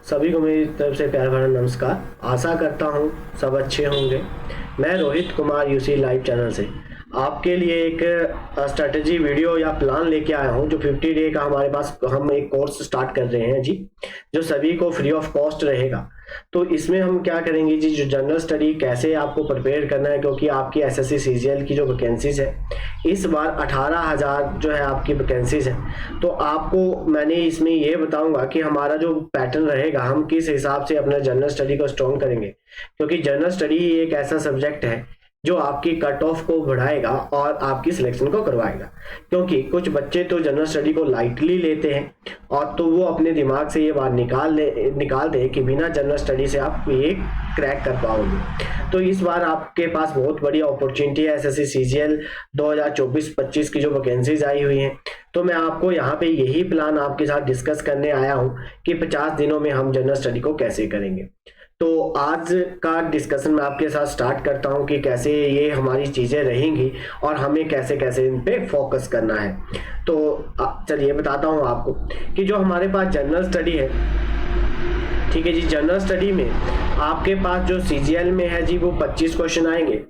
सभी को मेरी तरफ से प्यार भरा नमस्कार। आशा करता हूँ सब अच्छे होंगे। मैं Rohit Kumar UC live channel से आपके लिए एक स्ट्रेटजी वीडियो या प्लान लेके आया हूँ। जो 50 डे का हमारे पास हम एक कोर्स स्टार्ट कर रहे हैं जी, जो सभी को फ्री ऑफ कॉस्ट रहेगा। तो इसमें हम क्या करेंगे जी, जो जनरल स्टडी कैसे आपको प्रिपेयर करना है, क्योंकि आपकी एसएससी सीजीएल की जो वैकेंसीज है इस बार 18,000 जो है आपकी वैकेंसीज है। तो आपको मैंने इसमें ये बताऊंगा कि हमारा जो पैटर्न रहेगा, हम किस हिसाब से अपना जनरल स्टडी को स्ट्रॉन्ग करेंगे, क्योंकि जनरल स्टडी ही एक ऐसा सब्जेक्ट है जो आपकी कट ऑफ को बढ़ाएगा और आपकी सिलेक्शन को करवाएगा। क्योंकि कुछ बच्चे तो जनरल स्टडी को लाइटली लेते हैं और तो वो अपने दिमाग से ये बात निकाल दे कि बिना जनरल स्टडी से आप ये क्रैक कर पाओगे। तो इस बार आपके पास बहुत बड़ी अपॉर्चुनिटी है। एसएससी सीजीएल 2024-25 की जो वैकेंसीज आई हुई हैं, तो मैं आपको यहाँ पे यही प्लान आपके साथ डिस्कस करने आया हूँ कि 50 दिनों में हम जनरल स्टडी को कैसे करेंगे। तो आज का डिस्कशन मैं आपके साथ स्टार्ट करता हूं कि कैसे ये हमारी चीज़ें रहेंगी और हमें कैसे कैसे इन पे फोकस करना है। तो चलिए बताता हूं आपको कि जो हमारे पास जनरल स्टडी है, ठीक है जी, जनरल स्टडी में आपके पास जो सीजीएल में है जी, वो 25 क्वेश्चन आएंगे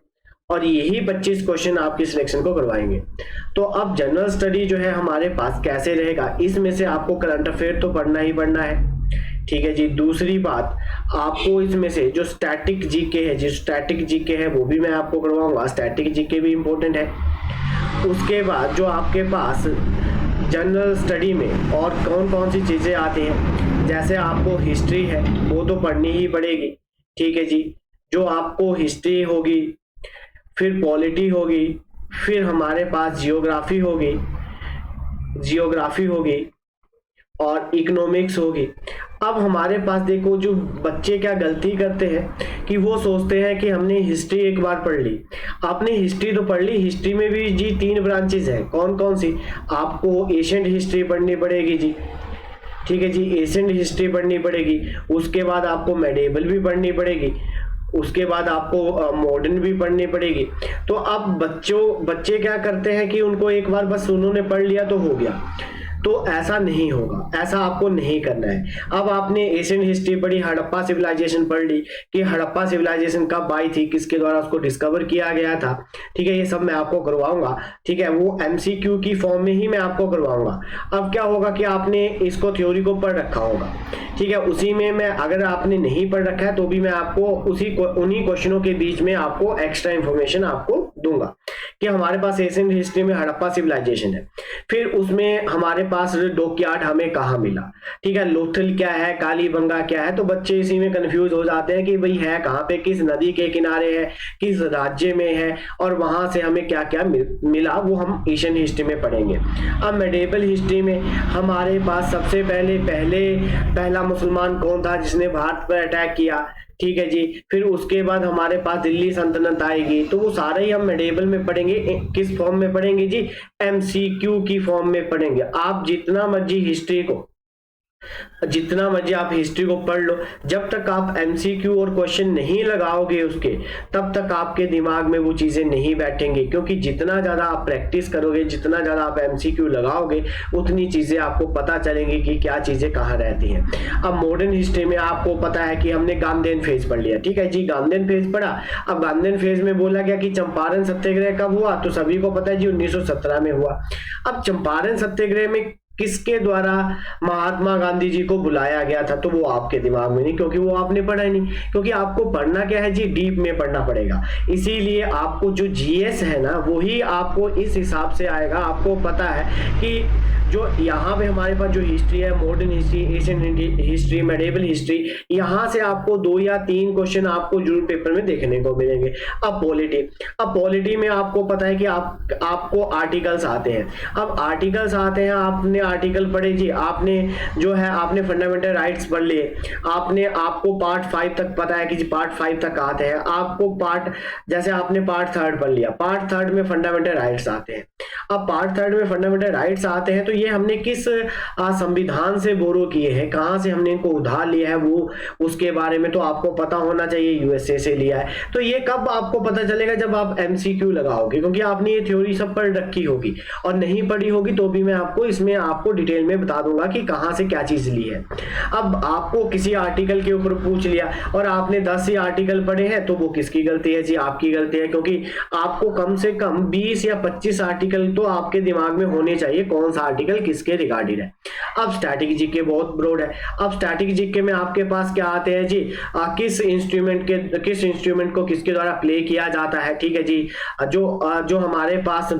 और यही 25 क्वेश्चन आपकी सिलेक्शन को करवाएंगे। तो अब जनरल स्टडी जो है हमारे पास कैसे रहेगा, इसमें से आपको करंट अफेयर तो पढ़ना ही पढ़ना है, ठीक है जी। दूसरी बात, आपको इसमें से जो स्टैटिक जीके है, जो स्टैटिक जीके है वो भी मैं आपको करवाऊंगा। स्टैटिक जीके भी इंपॉर्टेंट है। उसके बाद जो आपके पास जनरल स्टडी में और कौन कौन सी चीज़ें आती हैं, जैसे आपको हिस्ट्री है वो तो पढ़नी ही पड़ेगी, ठीक है जी। जो आपको हिस्ट्री होगी, फिर पॉलिटी होगी, फिर हमारे पास जियोग्राफी होगी और इकोनॉमिक्स होगी। अब हमारे पास देखो, जो बच्चे क्या गलती करते हैं कि वो सोचते हैं कि हमने हिस्ट्री एक बार पढ़ ली। आपने हिस्ट्री तो पढ़ ली, हिस्ट्री में भी जी 3 ब्रांचेस हैं। कौन कौन सी? आपको एशियंट हिस्ट्री पढ़नी पड़ेगी जी, ठीक है जी, एशियंट हिस्ट्री पढ़नी पड़ेगी। उसके बाद आपको मेडिएवल भी पढ़नी पड़ेगी, उसके बाद आपको मॉडर्न भी पढ़नी पड़ेगी। तो अब बच्चे क्या करते हैं कि उनको एक बार बस उन्होंने पढ़ लिया तो हो गया। तो ऐसा नहीं होगा, ऐसा आपको नहीं करना है। अब आपने एशियन हिस्ट्री पढ़ी, हड़प्पा सिविलाइजेशन पढ़ ली कि हड़प्पा सिविलाइजेशन कब आई थी, किसके द्वारा उसको डिस्कवर किया गया था, ठीक है, ये सब मैं आपको करवाऊंगा, ठीक है। वो एमसीक्यू की फॉर्म में ही मैं आपको करवाऊंगा। अब क्या होगा कि आपने इसको थ्योरी को पढ़ रखा होगा, ठीक है, उसी में मैं, अगर आपने नहीं पढ़ रखा है तो भी मैं आपको उन्हीं क्वेश्चनों के बीच में आपको एक्स्ट्रा इंफॉर्मेशन आपको दूंगा कि हमारे पास एशियन हिस्ट्री में हड़प्पा सिविलाइजेशन है, फिर उसमें हमारे पास डॉकयार्ड हमें कहाँ मिला, ठीक है, लोथल क्या है, कालीबंगा क्या है। तो बच्चे इसी में कंफ्यूज हो जाते हैं कि भाई है कहाँ पे, किस नदी के किनारे है, किस राज्य में है और वहां से हमें क्या क्या मिला, वो हम एशियन हिस्ट्री में पढ़ेंगे। अब मेडिएवल हिस्ट्री में हमारे पास सबसे पहला मुसलमान कौन था जिसने भारत पर अटैक किया, ठीक है जी। फिर उसके बाद हमारे पास दिल्ली सल्तनत आएगी। तो वो सारे ही हम मेडिएवल में पढ़ेंगे। किस फॉर्म में पढ़ेंगे जी? एमसीक्यू की फॉर्म में पढ़ेंगे। आप जितना मर्जी आप हिस्ट्री को पढ़ लो, जब तक आप एमसीक्यू और क्वेश्चन नहीं लगाओगे उसके, तब तक आपके दिमाग में वो चीजें नहीं बैठेंगी। क्योंकि जितना ज्यादा आप प्रैक्टिस करोगे, जितना ज्यादा आप एमसीक्यू लगाओगे, उतनी चीजें आपको पता चलेंगी कि क्या चीजें कहाँ रहती हैं। अब मॉडर्न हिस्ट्री में आपको पता है कि हमने गांधीयन फेज पढ़ लिया, ठीक है जी, गांधीयन फेज पढ़ा। अब गांधीयन फेज में बोला गया कि चंपारण सत्याग्रह कब हुआ, तो सभी को पता है जी 1917 में हुआ। अब चंपारण सत्याग्रह में किसके द्वारा महात्मा गांधी जी को बुलाया गया था, तो वो आपके दिमाग में नहीं, क्योंकि वो आपने पढ़ा ही नहीं। क्योंकि आपको पढ़ना क्या है जी, डीप में पढ़ना पड़ेगा। इसीलिए आपको जो जीएस है ना, वही आपको इस हिसाब से आएगा। आपको पता है कि जो यहाँ पे हमारे पास जो हिस्ट्री है, modern history, Asian history, medieval history, यहाँ से आपको 2 या 3 क्वेश्चन आपको जरूर पेपर में देखने को मिलेंगे। अब पॉलिटी में आपको पता है कि आपको आर्टिकल्स आते हैं। अब आर्टिकल्स आते हैं, आपने आर्टिकल पढ़े जी, आपने जो है आपने फंडामेंटल राइट्स पढ़ लिए, आपको पार्ट 5 तक पता है कि जी पार्ट 5 तक आते हैं। आपको जैसे आपने पार्ट 3 पढ़ लिया, पार्ट 3 में फंडामेंटल राइट्स आते हैं। अब पार्ट 3 में फंडामेंटल राइट्स आते हैं तो ये हमने किस संविधान से बोरो किए हैं, कहाँ से हमने इनको उधार लिया है, वो उसके बारे में तो आपको पता होना चाहिए। यूएसए से लिया है। तो ये कब आपको पता चलेगा, जब आप एमसीक्यू लगाओगे, क्योंकि आपने ये थ्योरी सब पढ़ रखी होगी, और नहीं पढ़ी होगी तो भी मैं आपको इसमें आपको डिटेल में बता दूंगा कि कहाँ से क्या चीज ली है। अब आपको किसी आर्टिकल के ऊपर पूछ लिया और आपने 10 ही आर्टिकल पढ़े हैं, तो वो किसकी गलती है जी? आपकी गलती है, क्योंकि आपको कम से कम 20 या 25 आर्टिकल तो आपके दिमाग में होने चाहिए, कौन सा आर्टिकल किसके रिगार्डिंग है। अब स्टैटिक जीके बहुत ब्रॉड है। अब स्टैटिक जीके में आपके पास क्या आते हैं जी, किस इंस्ट्रूमेंट को किसके द्वारा प्ले किया जाता है, ठीक है जी। जो हमारे पास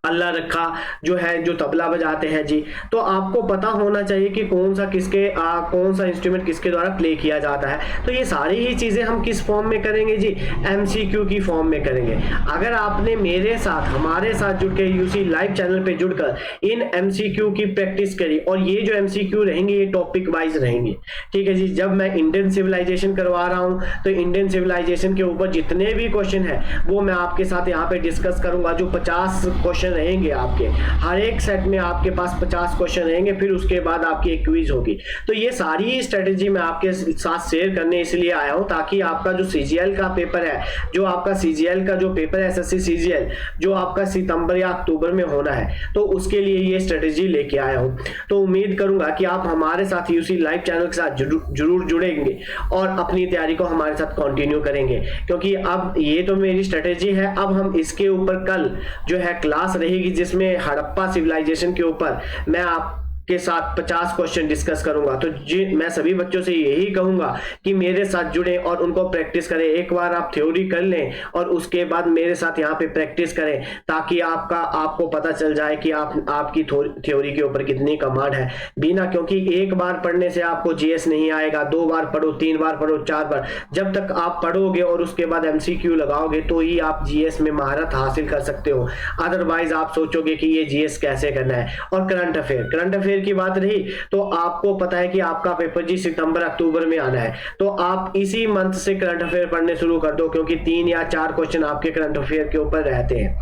अल्लाह रखा जो है, जो तबला बजाते हैं जी, तो आपको पता होना चाहिए कि कौन सा इंस्ट्रूमेंट किसके द्वारा प्ले किया जाता है। तो ये सारी ही चीजें हम किस फॉर्म में करेंगे जी? एमसीक्यू की फॉर्म में करेंगे। अगर आपने मेरे साथ, हमारे साथ जुड़ के यूसी लाइव चैनल पे जुड़कर इन एमसीक्यू की प्रैक्टिस करी, और ये जो एमसीक्यू रहेंगे ये टॉपिक वाइज रहेंगे, ठीक है जी। जब मैं इंडियन सिविलाइजेशन करवा रहा हूं तो इंडियन सिविलाइजेशन के ऊपर जितने भी क्वेश्चन है वो मैं आपके साथ यहाँ पे डिस्कस करूंगा। जो 50 क्वेश्चन रहेंगे आपके, हर एक सेट में आपके पास 50 क्वेश्चन रहेंगे, फिर उसके बाद आपकी एक क्विज होगी। तो ये सारी स्ट्रेटेजी मैं आपके साथ शेयर करने इसलिए आया हूं ताकि आपका जो सीजीएल का पेपर है, जो आपका सीजीएल का जो पेपर है, एसएससी सीजीएल, जो आपका सितंबर या अक्टूबर में होना है, तो उसके लिए ये स्ट्रेटेजी लेके आया हूं। तो उम्मीद करूंगा कि आप हमारे साथ यूसी लाइव चैनल के साथ जरूर जुड़ेंगे और अपनी तैयारी को हमारे साथ कंटिन्यू करेंगे, क्योंकि अब ये तो मेरी स्ट्रेटेजी है। अब हम इसके ऊपर कल जो है क्लास रहेगी जिसमें हड़प्पा सिविलाइजेशन के ऊपर मैं आपके साथ 50 क्वेश्चन डिस्कस करूंगा। तो जी मैं सभी बच्चों से यही कहूंगा कि मेरे साथ जुड़े और उनको प्रैक्टिस करें। एक बार आप थ्योरी कर लें और उसके बाद मेरे साथ यहाँ पे प्रैक्टिस करें, ताकि आपको पता चल जाए कि आपकी थ्योरी के ऊपर कितनी कमांड है। बिना, क्योंकि एक बार पढ़ने से आपको जीएस नहीं आएगा, 2 बार पढ़ो, 3 बार पढ़ो, 4 बार, जब तक आप पढ़ोगे और उसके बाद एमसीक्यू लगाओगे तो ही आप जीएस में महारत हासिल कर सकते हो। अदरवाइज आप सोचोगे कि ये जीएस कैसे करना है। और करंट अफेयर की बात रही तो आपको पता है कि आपका पेपर जी सितंबर अक्टूबर में आना है, तो आप इसी मंथ से करंट अफेयर पढ़ने शुरू कर दो, क्योंकि 3 या 4 क्वेश्चन आपके करंट अफेयर के ऊपर रहते हैं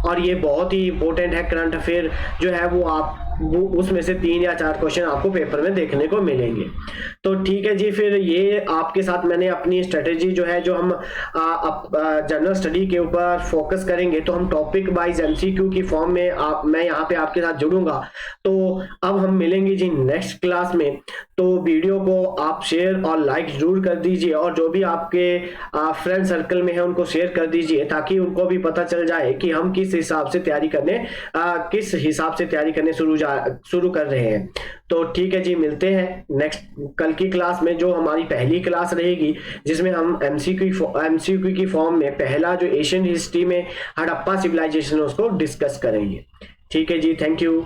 और ये बहुत ही इंपॉर्टेंट है। करंट अफेयर जो है वो उसमें से 3 या 4 क्वेश्चन आपको पेपर में देखने को मिलेंगे। तो ठीक है जी, फिर ये आपके साथ मैंने अपनी स्ट्रेटेजी जो है, जो हम जनरल स्टडी के ऊपर फोकस करेंगे, तो हम टॉपिक वाइज एमसीक्यू की फॉर्म में मैं यहाँ पे आपके साथ जुड़ूंगा। तो अब हम मिलेंगे जी नेक्स्ट क्लास में। तो वीडियो को आप शेयर और लाइक जरूर कर दीजिए, और जो भी आपके फ्रेंड सर्कल में है उनको शेयर कर दीजिए, ताकि उनको भी पता चल जाए कि हम किस हिसाब से तैयारी करने शुरू कर रहे हैं। तो ठीक है जी, मिलते हैं नेक्स्ट कल की क्लास में, जो हमारी पहली क्लास रहेगी, जिसमें हम एमसीक्यू की फॉर्म में पहला जो एशियन हिस्ट्री में हड़प्पा सिविलाइजेशन उसको डिस्कस करेंगे। ठीक है जी, थैंक यू।